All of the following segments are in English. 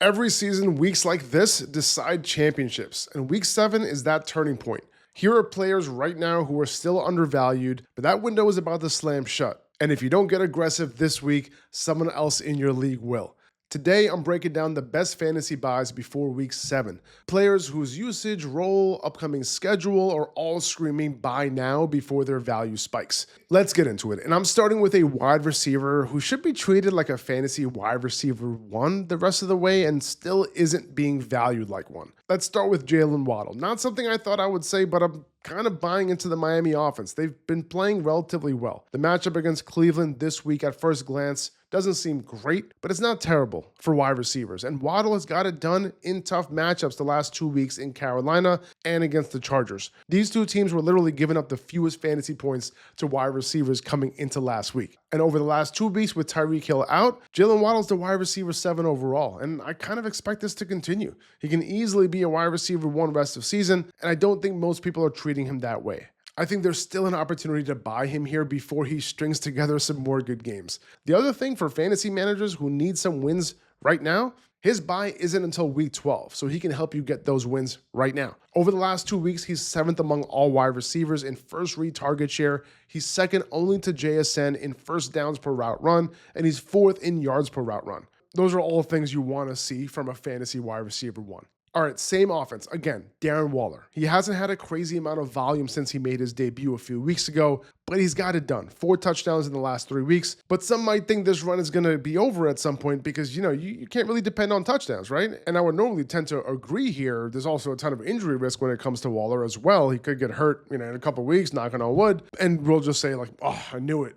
Every season, weeks like this decide championships, and week 7 is that turning point. Here are players right now who are still undervalued, but that window is about to slam shut. And if you don't get aggressive this week, someone else in your league will. Today, I'm breaking down the best fantasy buys before week 7. Players whose usage, role, upcoming schedule are all screaming buy now before their value spikes. Let's get into it. And I'm starting with a wide receiver who should be treated like a fantasy wide receiver 1 the rest of the way and still isn't being valued like one. Let's start with Jaylen Waddle. Not something I thought I would say, but I'm kind of buying into the Miami offense. They've been playing relatively well. The matchup against Cleveland this week at first glance doesn't seem great, but it's not terrible for wide receivers. And Waddle has got it done in tough matchups the last 2 weeks in Carolina and against the Chargers. These two teams were literally giving up the fewest fantasy points to wide receivers coming into last week. And over the last 2 weeks with Tyreek Hill out, Jaylen Waddle's the wide receiver 7 overall. And I kind of expect this to continue. He can easily be a wide receiver 1 rest of season, and I don't think most people are treating him that way. I think there's still an opportunity to buy him here before he strings together some more good games. The other thing for fantasy managers who need some wins right now, his buy isn't until week 12, so he can help you get those wins right now. Over the last 2 weeks, he's 7th among all wide receivers in first read target share. He's 2nd only to JSN in first downs per route run, and he's 4th in yards per route run. Those are all things you want to see from a fantasy wide receiver 1. All right, same offense. Again, Darren Waller. He hasn't had a crazy amount of volume since he made his debut a few weeks ago, but he's got it done. 4 touchdowns in the last 3 weeks. But some might think this run is going to be over at some point because, you can't really depend on touchdowns, right? And I would normally tend to agree here. There's also a ton of injury risk when it comes to Waller as well. He could get hurt, in a couple weeks, knocking on wood. And we'll just say I knew it,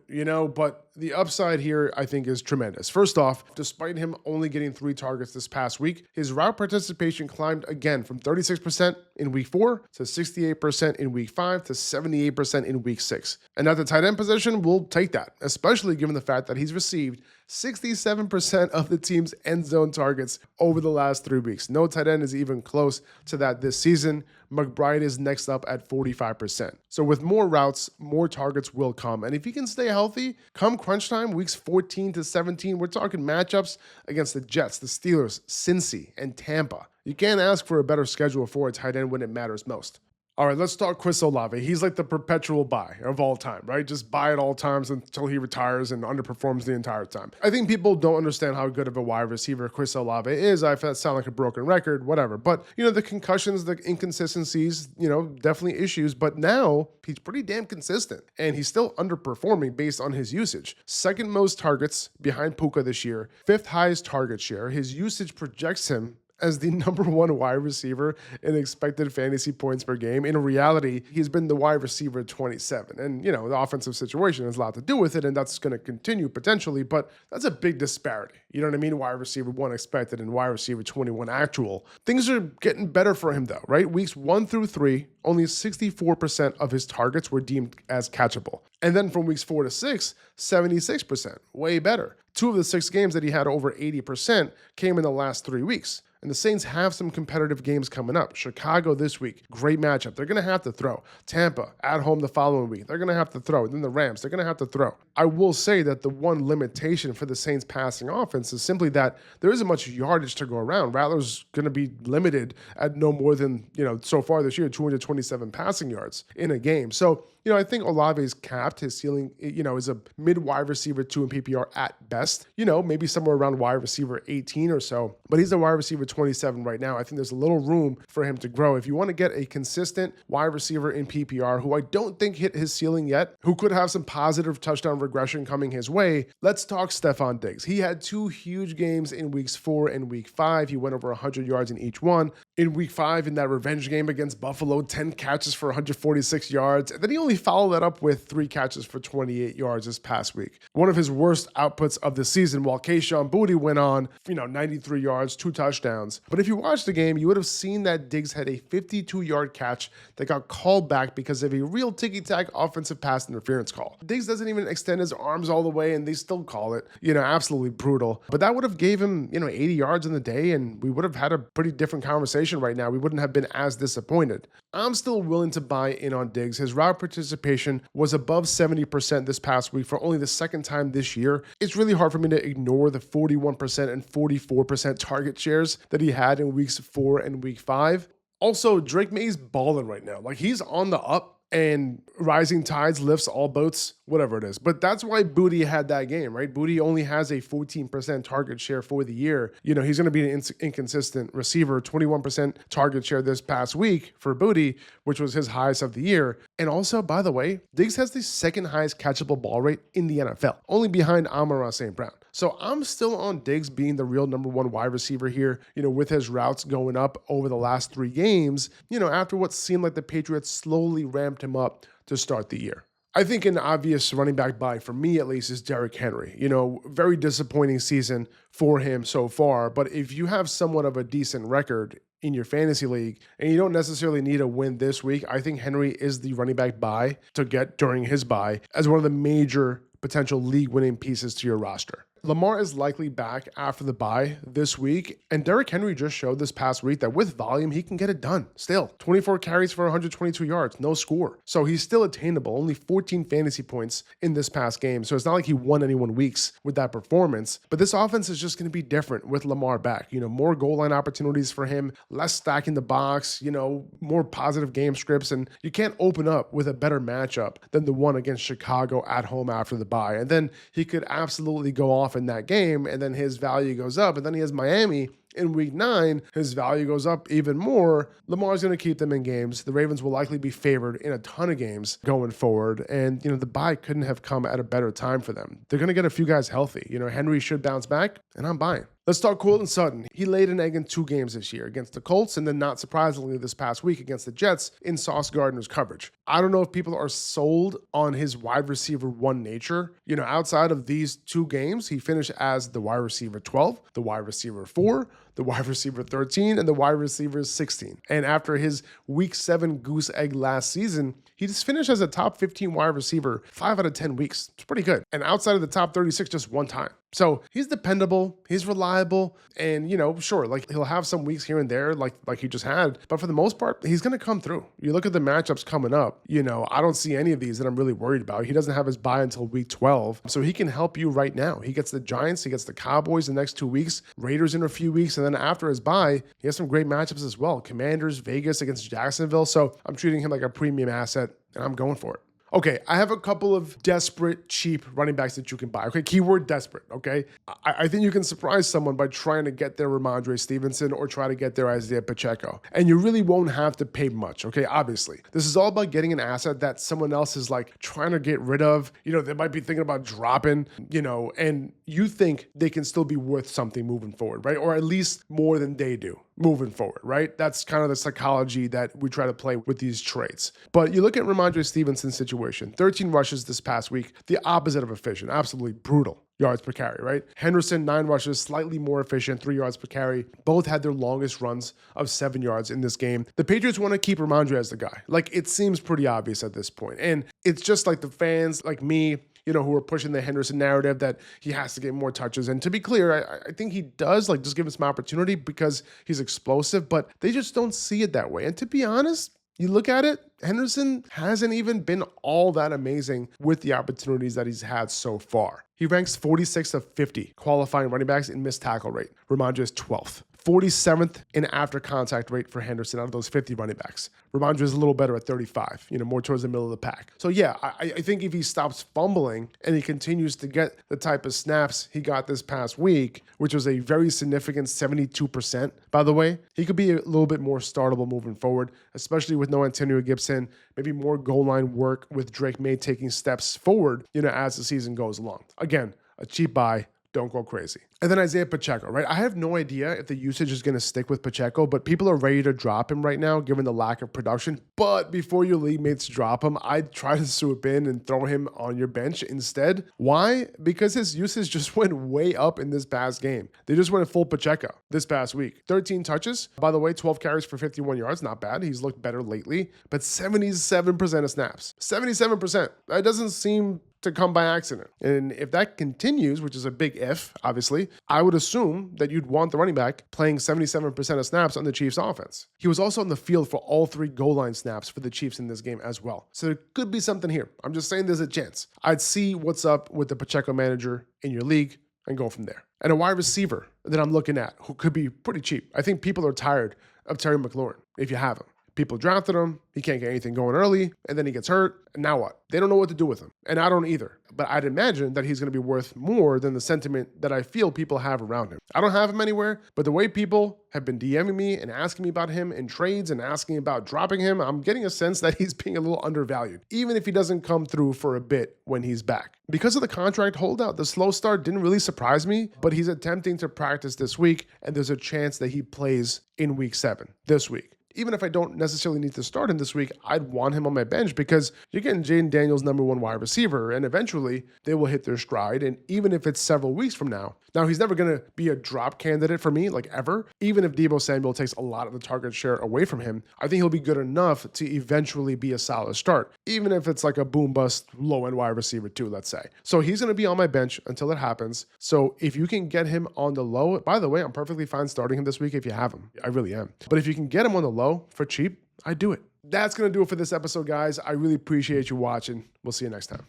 but the upside here, I think, is tremendous. First off, despite him only getting 3 targets this past week, his route participation climbed again from 36% in week 4 to 68% in week 5 to 78% in week 6. And at the tight end position, we'll take that, especially given the fact that he's received 67% of the team's end zone targets over the last 3 weeks. No tight end is even close to that this season. McBride is next up at 45%. So with more routes, more targets will come. And if he can stay healthy, come crunch time, weeks 14 to 17, we're talking matchups against the Jets, the Steelers, Cincy, and Tampa. You can't ask for a better schedule for a tight end when it matters most. All right, let's talk Chris Olave. He's like the perpetual buy of all time, right? Just buy at all times until he retires and underperforms the entire time. I think people don't understand how good of a wide receiver Chris Olave is. I sound like a broken record, whatever. But, the concussions, the inconsistencies, definitely issues. But now he's pretty damn consistent. And he's still underperforming based on his usage. 2nd most targets behind Puka this year. 5th highest target share. His usage projects him as the number 1 wide receiver in expected fantasy points per game. In reality, he's been the wide receiver 27. And, the offensive situation has a lot to do with it, and that's going to continue potentially, but that's a big disparity. You know what I mean? Wide receiver 1 expected and wide receiver 21 actual. Things are getting better for him, though, right? Weeks 1 through 3, only 64% of his targets were deemed as catchable. And then from weeks 4 to 6, 76%. Way better. 2 of the 6 games that he had over 80% came in the last 3 weeks. And the Saints have some competitive games coming up. Chicago this week, great matchup. They're going to have to throw. Tampa at home the following week. They're going to have to throw. And then the Rams, they're going to have to throw. I will say that the one limitation for the Saints passing offense is simply that there isn't much yardage to go around. Rattler's going to be limited at no more than, so far this year, 227 passing yards in a game. So, I think Olave's capped. His ceiling, is a mid-wide receiver 2 in PPR at best. Maybe somewhere around wide receiver 18 or so. But he's a wide receiver 27 right now. I think there's a little room for him to grow. If you want to get a consistent wide receiver in PPR, who I don't think hit his ceiling yet, who could have some positive touchdown regression coming his way, let's talk Stefon Diggs. He had 2 huge games in weeks 4 and week 5. He went over 100 yards in each one. In week 5, in that revenge game against Buffalo, 10 catches for 146 yards. And then he only followed that up with 3 catches for 28 yards this past week. One of his worst outputs of the season, while Kayshon Boutte went on, 93 yards, 2 touchdowns. But if you watched the game, you would have seen that Diggs had a 52-yard catch that got called back because of a real ticky-tack offensive pass interference call. Diggs doesn't even extend his arms all the way, and they still call it, absolutely brutal. But that would have gave him, 80 yards in the day, and we would have had a pretty different conversation situation right now, we wouldn't have been as disappointed. I'm still willing to buy in on Diggs. His route participation was above 70% this past week for only the second time this year. It's really hard for me to ignore the 41% and 44% target shares that he had in weeks 4 and week 5. Also, Drake May's balling right now. Like, he's on the up. And rising tides lifts all boats, whatever it is. But that's why Booty had that game, right? Booty only has a 14% target share for the year. You know, he's going to be an inconsistent receiver. 21% target share this past week for Booty, which was his highest of the year. And also, by the way, Diggs has the second highest catchable ball rate in the NFL, only behind Amon-Ra St. Brown. So I'm still on Diggs being the real number one wide receiver here, you know, with his routes going up over the last 3 games, you know, after what seemed like the Patriots slowly ramped him up to start the year. I think an obvious running back buy, for me at least, is Derrick Henry. You know, very disappointing season for him so far, but if you have somewhat of a decent record in your fantasy league and you don't necessarily need a win this week, I think Henry is the running back buy to get during his buy as one of the major potential league-winning pieces to your roster. Lamar is likely back after the bye this week, and Derrick Henry just showed this past week that with volume, he can get it done. Still, 24 carries for 122 yards, no score. So he's still attainable, only 14 fantasy points in this past game. So it's not like he won anyone weeks with that performance, but this offense is just going to be different with Lamar back. You know, more goal line opportunities for him, less stacking the box, you know, more positive game scripts, and you can't open up with a better matchup than the one against Chicago at home after the bye. And then he could absolutely go off in that game, and then his value goes up, and then he has Miami in week 9, his value goes up even more. Lamar's going to keep them in games. The Ravens will likely be favored in a ton of games going forward, and you know, the bye couldn't have come at a better time for them. They're going to get a few guys healthy. You know, Henry should bounce back, and I'm buying. Let's talk Courtland Sutton. He laid an egg in 2 games this year, against the Colts and then not surprisingly this past week against the Jets in Sauce Gardner's coverage. I don't know if people are sold on his wide receiver 1 nature. You know, outside of these 2 games, he finished as the wide receiver 12, the wide receiver 4, the wide receiver 13, and the wide receiver 16. And after his week 7 goose egg last season, he just finished as a top 15 wide receiver 5 out of 10 weeks. It's pretty good. And outside of the top 36 just 1 time. So he's dependable, he's reliable, and you know, sure, like he'll have some weeks here and there like he just had, but for the most part, he's going to come through. You look at the matchups coming up, you know, I don't see any of these that I'm really worried about. He doesn't have his bye until week 12, so he can help you right now. He gets the Giants, he gets the Cowboys the next 2 weeks, Raiders in a few weeks, and then after his bye, he has some great matchups as well. Commanders, Vegas against Jacksonville, so I'm treating him like a premium asset, and I'm going for it. Okay, I have a couple of desperate, cheap running backs that you can buy. Okay, keyword desperate, okay? I think you can surprise someone by trying to get their Rhamondre Stevenson or try to get their Isiah Pacheco. And you really won't have to pay much, okay? Obviously. This is all about getting an asset that someone else is like trying to get rid of. You know, they might be thinking about dropping, you know, and you think they can still be worth something moving forward, right? Or at least more than they do moving forward, right? That's kind of the psychology that we try to play with these trades. But you look at Rhamondre Stevenson's situation, 13 rushes this past week, the opposite of efficient, absolutely brutal yards per carry, right? Henderson, 9 rushes, slightly more efficient, 3 yards per carry. Both had their longest runs of 7 yards in this game. The Patriots want to keep Rhamondre as the guy. Like, it seems pretty obvious at this point. And it's just like the fans, like me, you know, who are pushing the Henderson narrative that he has to get more touches. And to be clear, I think he does, like, just give him some opportunity because he's explosive, but they just don't see it that way. And to be honest, you look at it, Henderson hasn't even been all that amazing with the opportunities that he's had so far. He ranks 46th of 50 qualifying running backs in missed tackle rate. Rhamondre is 12th. 47th in after contact rate for Henderson out of those 50 running backs. Rhamondre is a little better at 35, you know, more towards the middle of the pack. So yeah, I think if he stops fumbling and he continues to get the type of snaps he got this past week, which was a very significant 72%, by the way, he could be a little bit more startable moving forward, especially with no Antonio Gibson, maybe more goal line work with Drake May taking steps forward, you know, as the season goes along. Again, a cheap buy. Don't go crazy. And then Isiah Pacheco, right? I have no idea if the usage is going to stick with Pacheco, but people are ready to drop him right now, given the lack of production. But before your league mates drop him, I'd try to swoop in and throw him on your bench instead. Why? Because his usage just went way up in this past game. They just went full Pacheco this past week. 13 touches. By the way, 12 carries for 51 yards. Not bad. He's looked better lately. But 77% of snaps. 77%. That doesn't seem to come by accident. And if that continues, which is a big if, obviously, I would assume that you'd want the running back playing 77% of snaps on the Chiefs offense. He was also on the field for all 3 goal line snaps for the Chiefs in this game as well. So there could be something here. I'm just saying there's a chance. I'd see what's up with the Pacheco manager in your league and go from there. And a wide receiver that I'm looking at who could be pretty cheap. I think people are tired of Terry McLaurin if you have him. People drafted him, he can't get anything going early, and then he gets hurt, and now what? They don't know what to do with him, and I don't either. But I'd imagine that he's going to be worth more than the sentiment that I feel people have around him. I don't have him anywhere, but the way people have been DMing me and asking me about him in trades and asking about dropping him, I'm getting a sense that he's being a little undervalued, even if he doesn't come through for a bit when he's back. Because of the contract holdout, the slow start didn't really surprise me, but he's attempting to practice this week, and there's a chance that he plays in week 7 this week. Even if I don't necessarily need to start him this week, I'd want him on my bench because you're getting Jaden Daniels' #1 wide receiver, and eventually they will hit their stride. And even if it's several weeks from now, he's never going to be a drop candidate for me, like ever. Even if Deebo Samuel takes a lot of the target share away from him, I think he'll be good enough to eventually be a solid start, even if it's like a boom bust low-end wide receiver too, let's say. So he's going to be on my bench until it happens. So if you can get him on the low, by the way, I'm perfectly fine starting him this week if you have him. I really am. But if you can get him on the low for cheap, I do it. That's going to do it for this episode, guys. I really appreciate you watching. We'll see you next time.